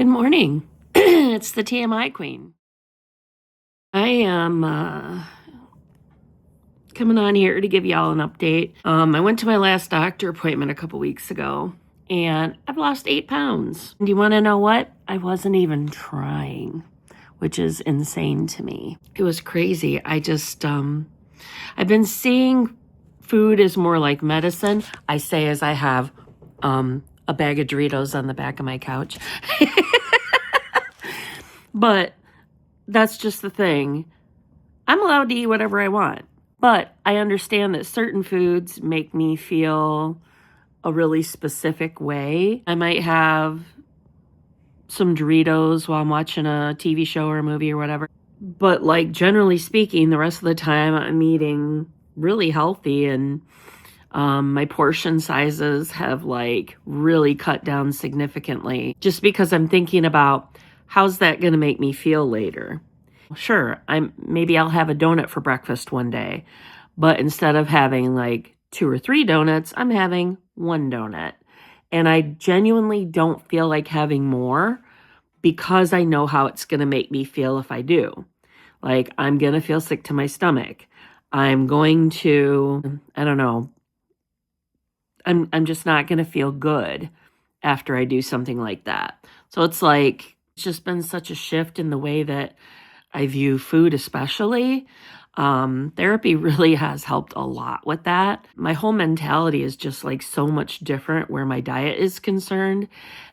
Good morning. It's the TMI Queen. I am coming on here to give y'all an update. I went to my last doctor appointment a couple weeks ago, and I've lost 8 pounds. Do you want to know what? I wasn't even trying, which is insane to me. It was crazy. I've been seeing food as more like medicine. I say as I have a bag of Doritos on the back of my couch. But that's just the thing. I'm allowed to eat whatever I want, but I understand that certain foods make me feel a really specific way. I might have some Doritos while I'm watching a TV show or a movie or whatever. But like generally speaking, the rest of the time I'm eating really healthy, and my portion sizes have like really cut down significantly just because I'm thinking about how's that going to make me feel later. Sure, maybe I'll have a donut for breakfast one day, but instead of having like 2 or 3 donuts, I'm having 1 donut. And I genuinely don't feel like having more because I know how it's going to make me feel if I do. Like I'm going to feel sick to my stomach. I'm going to, I don't know, I'm just not going to feel good after I do something like that. So it's just been such a shift in the way that I view food, especially. Therapy really has helped a lot with that. My whole mentality is just like so much different where my diet is concerned.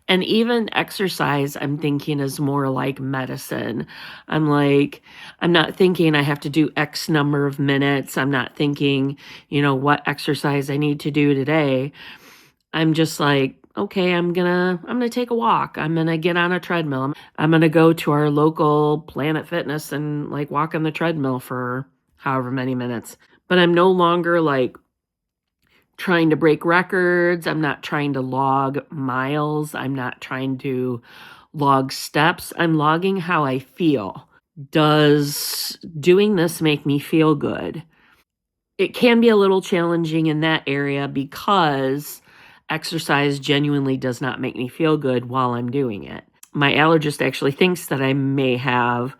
And even exercise, I'm thinking is more like medicine. I'm not thinking I have to do X number of minutes. I'm not thinking, what exercise I need to do today. I'm just like, okay, I'm gonna take a walk. I'm gonna get on a treadmill. I'm gonna go to our local Planet Fitness and like walk on the treadmill for however many minutes. But I'm no longer like trying to break records. I'm not trying to log miles. I'm not trying to log steps. I'm logging how I feel. Does doing this make me feel good? It can be a little challenging in that area because exercise genuinely does not make me feel good while I'm doing it. My allergist actually thinks that I may have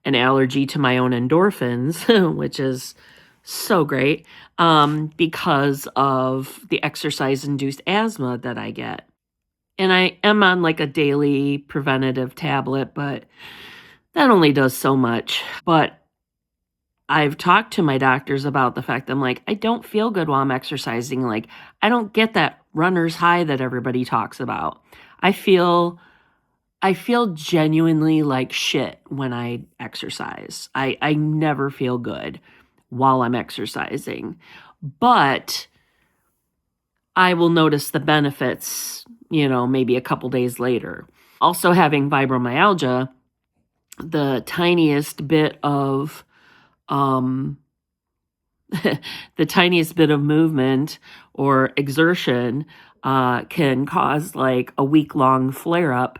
an allergy to my own endorphins, which is so great, because of the exercise-induced asthma that I get. And I am on like a daily preventative tablet, but that only does so much. But I've talked to my doctors about the fact that I'm like, I don't feel good while I'm exercising. Like, I don't get that runner's high that everybody talks about. I feel genuinely like shit when I exercise. I never feel good while I'm exercising. But I will notice the benefits, maybe a couple days later. Also having fibromyalgia, the tiniest bit of the tiniest bit of movement or exertion can cause like a week-long flare-up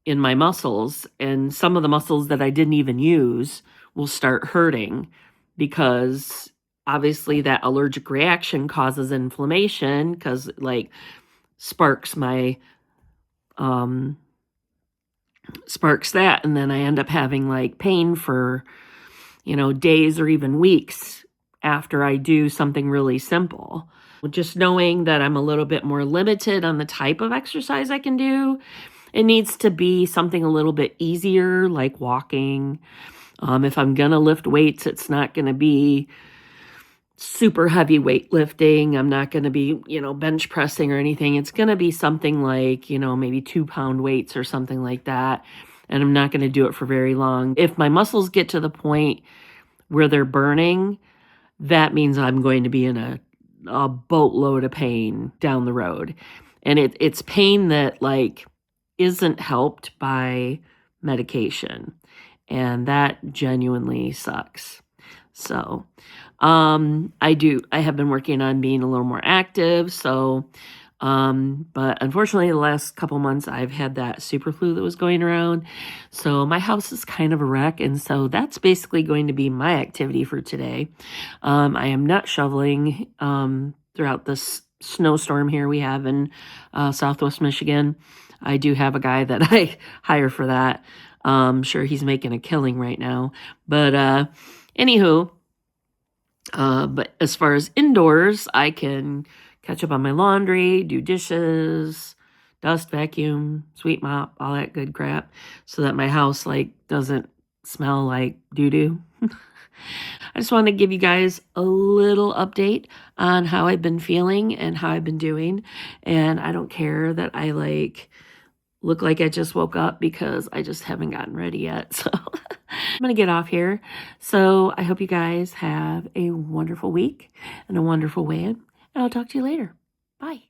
in my muscles. And some of the muscles that I didn't even use will start hurting because obviously that allergic reaction causes inflammation because like sparks that. And then I end up having like pain for, days or even weeks after I do something really simple. Just knowing that I'm a little bit more limited on the type of exercise I can do. It needs to be something a little bit easier, like walking. If I'm going to lift weights, it's not going to be super heavy weightlifting. I'm not going to be, bench pressing or anything. It's going to be something like, maybe 2-pound weights or something like that. And I'm not going to do it for very long. If my muscles get to the point where they're burning, that means I'm going to be in a boatload of pain down the road. And it's pain that like isn't helped by medication. And that genuinely sucks. So, I have been working on being a little more active. So, but unfortunately the last couple months I've had that super flu that was going around. So my house is kind of a wreck. And so that's basically going to be my activity for today. I am not shoveling, throughout this snowstorm here we have in, Southwest Michigan. I do have a guy that I hire for that. Sure, he's making a killing right now. But anywho, but as far as indoors, I can catch up on my laundry, do dishes, dust, vacuum, sweep mop, all that good crap, so that my house like doesn't smell like doo-doo. I just wanted to give you guys a little update on how I've been feeling and how I've been doing. And I don't care that I like look like I just woke up because I just haven't gotten ready yet. So I'm going to get off here. So I hope you guys have a wonderful week and a wonderful weekend. And I'll talk to you later. Bye.